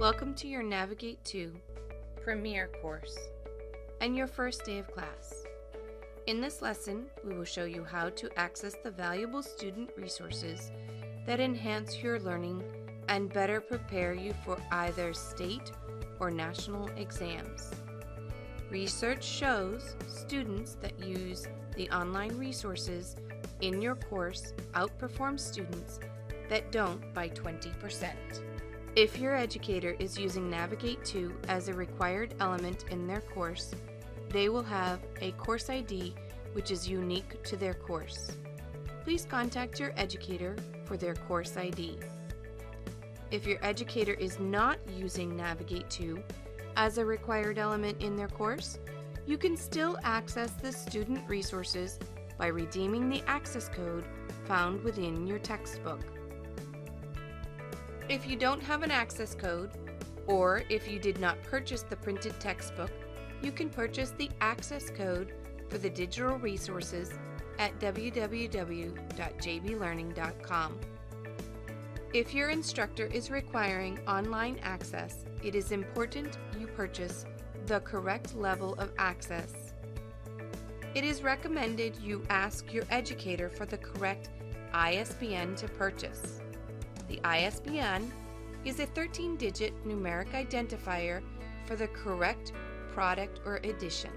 Welcome to your Navigate 2 Premier course and your first day of class. In this lesson, we will show you how to access the valuable student resources that enhance your learning and better prepare you for either state or national exams. Research shows students that use the online resources in your course outperform students that don't by 20%. If your educator is using Navigate 2 as a required element in their course, they will have a course ID which is unique to their course. Please contact your educator for their course ID. If your educator is not using Navigate 2 as a required element in their course, you can still access the student resources by redeeming the access code found within your textbook. If you don't have an access code, or if you did not purchase the printed textbook, you can purchase the access code for the digital resources at www.jblearning.com. If your instructor is requiring online access, it is important you purchase the correct level of access. It is recommended you ask your educator for the correct ISBN to purchase. The ISBN is a 13-digit numeric identifier for the correct product or edition.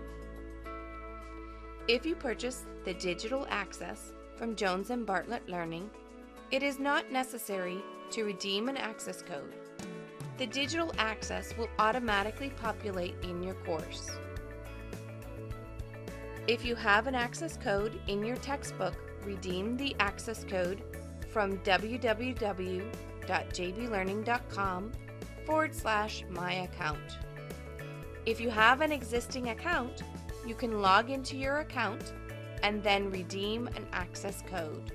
If you purchase the digital access from Jones & Bartlett Learning, it is not necessary to redeem an access code. The digital access will automatically populate in your course. If you have an access code in your textbook, redeem the access code from www.jblearning.com/myaccount. If you have an existing account, you can log into your account and then redeem an access code.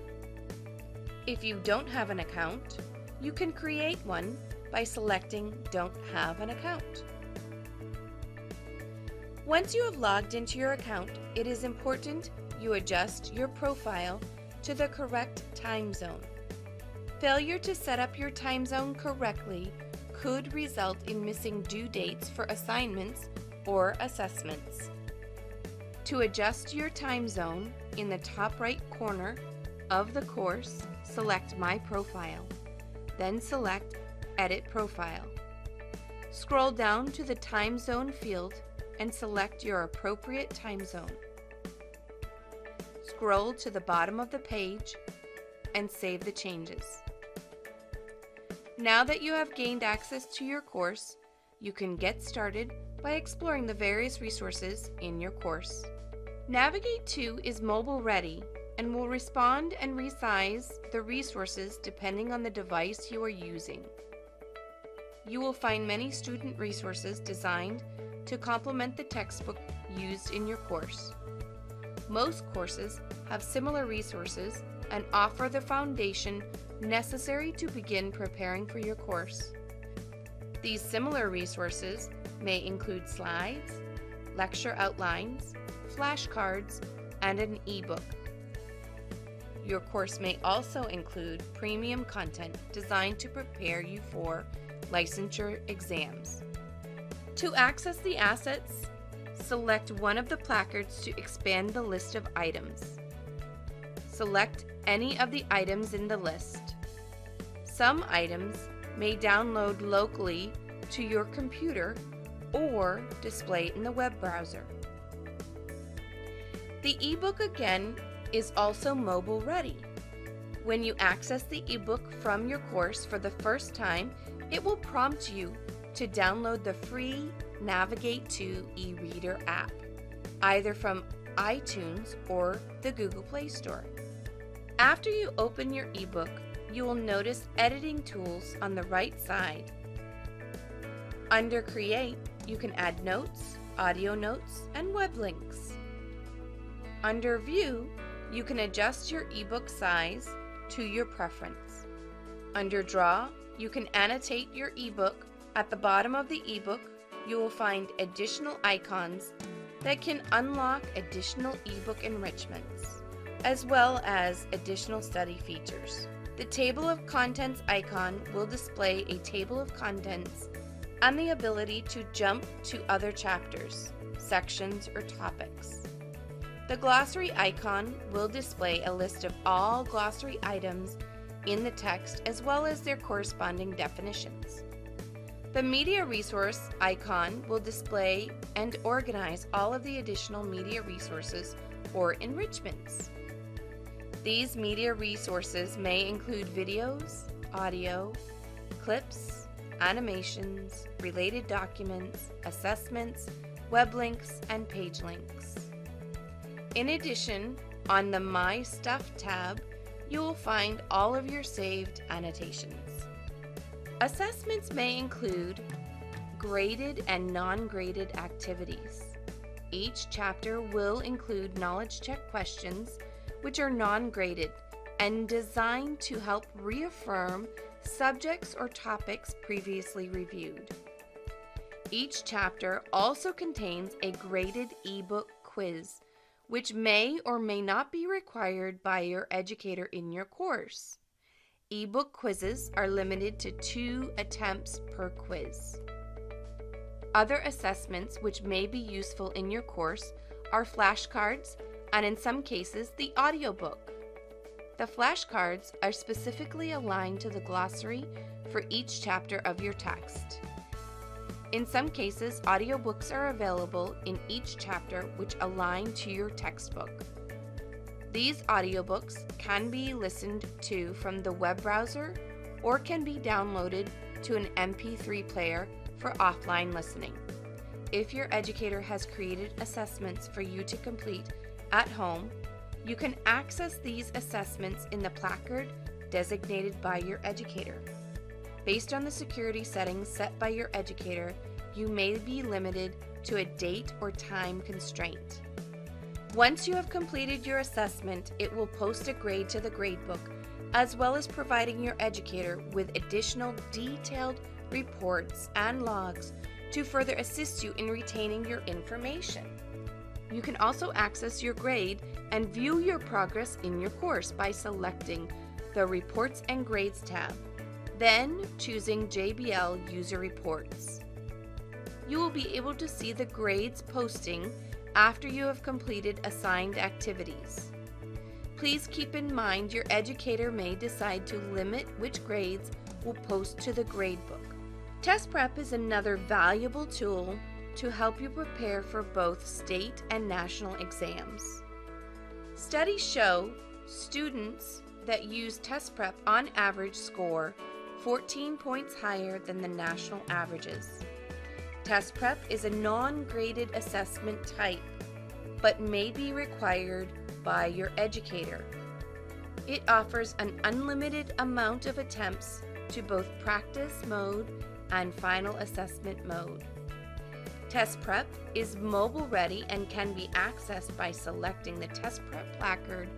If you don't have an account, you can create one by selecting Don't Have an Account. Once you have logged into your account, it is important you adjust your profile to the correct time zone. Failure to set up your time zone correctly could result in missing due dates for assignments or assessments. To adjust your time zone, in the top right corner of the course, select My Profile, then select Edit Profile. Scroll down to the Time Zone field and select your appropriate time zone. Scroll to the bottom of the page and save the changes. Now that you have gained access to your course, you can get started by exploring the various resources in your course. Navigate 2 is mobile ready and will respond and resize the resources depending on the device you are using. You will find many student resources designed to complement the textbook used in your course. Most courses have similar resources and offer the foundation necessary to begin preparing for your course. These similar resources may include slides, lecture outlines, flashcards, and an ebook. Your course may also include premium content designed to prepare you for licensure exams. To access the assets, select one of the placards to expand the list of items. Select any of the items in the list. Some items may download locally to your computer or display in the web browser. The ebook again is also mobile ready. When you access the ebook from your course for the first time, it will prompt you to download the free Navigate 2 e-reader app, either from iTunes or the Google Play Store. After you open your ebook, you will notice editing tools on the right side. Under Create, you can add notes, audio notes, and web links. Under View, you can adjust your ebook size to your preference. Under Draw, you can annotate your ebook. At the bottom of the ebook, you will find additional icons that can unlock additional ebook enrichments, as well as additional study features. The Table of Contents icon will display a table of contents and the ability to jump to other chapters, sections, or topics. The glossary icon will display a list of all glossary items in the text as well as their corresponding definitions. The media resource icon will display and organize all of the additional media resources or enrichments. These media resources may include videos, audio, clips, animations, related documents, assessments, web links, and page links. In addition, on the My Stuff tab, you will find all of your saved annotations. Assessments may include graded and non-graded activities. Each chapter will include knowledge check questions, which are non-graded and designed to help reaffirm subjects or topics previously reviewed. Each chapter also contains a graded ebook quiz, which may or may not be required by your educator in your course. Ebook quizzes are limited to 2 attempts per quiz. Other assessments which may be useful in your course are flashcards and in some cases the audiobook. The flashcards are specifically aligned to the glossary for each chapter of your text. In some cases, audiobooks are available in each chapter which align to your textbook. These audiobooks can be listened to from the web browser or can be downloaded to an MP3 player for offline listening. If your educator has created assessments for you to complete at home, you can access these assessments in the placard designated by your educator. Based on the security settings set by your educator, you may be limited to a date or time constraint. Once you have completed your assessment, it will post a grade to the gradebook, as well as providing your educator with additional detailed reports and logs to further assist you in retaining your information. You can also access your grade and view your progress in your course by selecting the Reports and Grades tab, then choosing JBL User Reports. You will be able to see the grades posting after you have completed assigned activities. Please keep in mind your educator may decide to limit which grades will post to the gradebook. Test Prep is another valuable tool to help you prepare for both state and national exams. Studies show students that use Test Prep on average score 14 points higher than the national averages. Test Prep is a non-graded assessment type, but may be required by your educator. It offers an unlimited amount of attempts to both practice mode and final assessment mode. Test Prep is mobile ready and can be accessed by selecting the Test Prep placard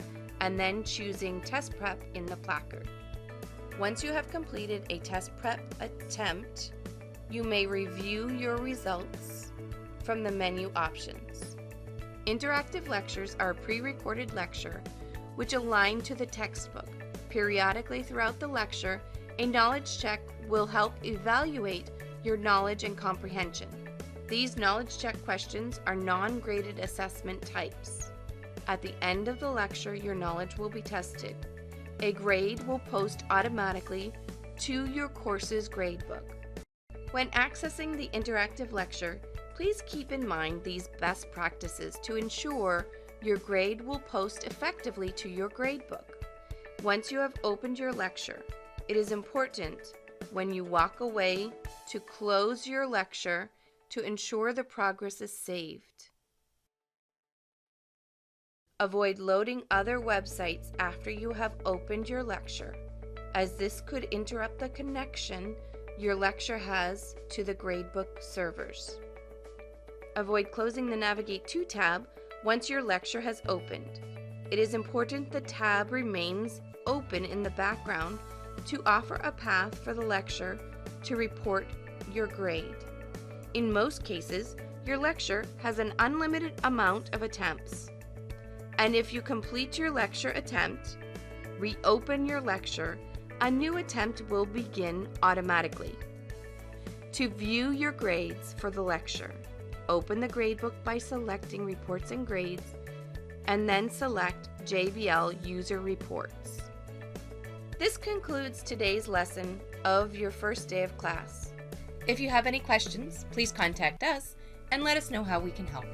and then choosing Test Prep in the placard. Once you have completed a Test Prep attempt, you may review your results from the menu options. Interactive lectures are a pre-recorded lecture which align to the textbook. Periodically throughout the lecture, a knowledge check will help evaluate your knowledge and comprehension. These knowledge check questions are non-graded assessment types. At the end of the lecture, your knowledge will be tested. A grade will post automatically to your course's gradebook. When accessing the interactive lecture, please keep in mind these best practices to ensure your grade will post effectively to your gradebook. Once you have opened your lecture, it is important when you walk away to close your lecture to ensure the progress is saved. Avoid loading other websites after you have opened your lecture, as this could interrupt the connection your lecture has to the gradebook servers. Avoid closing the Navigate To tab once your lecture has opened. It is important the tab remains open in the background to offer a path for the lecture to report your grade. In most cases, your lecture has an unlimited amount of attempts. And if you complete your lecture attempt, reopen your lecture, a new attempt will begin automatically. To view your grades for the lecture, open the gradebook by selecting Reports and Grades, and then select JBL User Reports. This concludes today's lesson of your first day of class. If you have any questions, please contact us and let us know how we can help.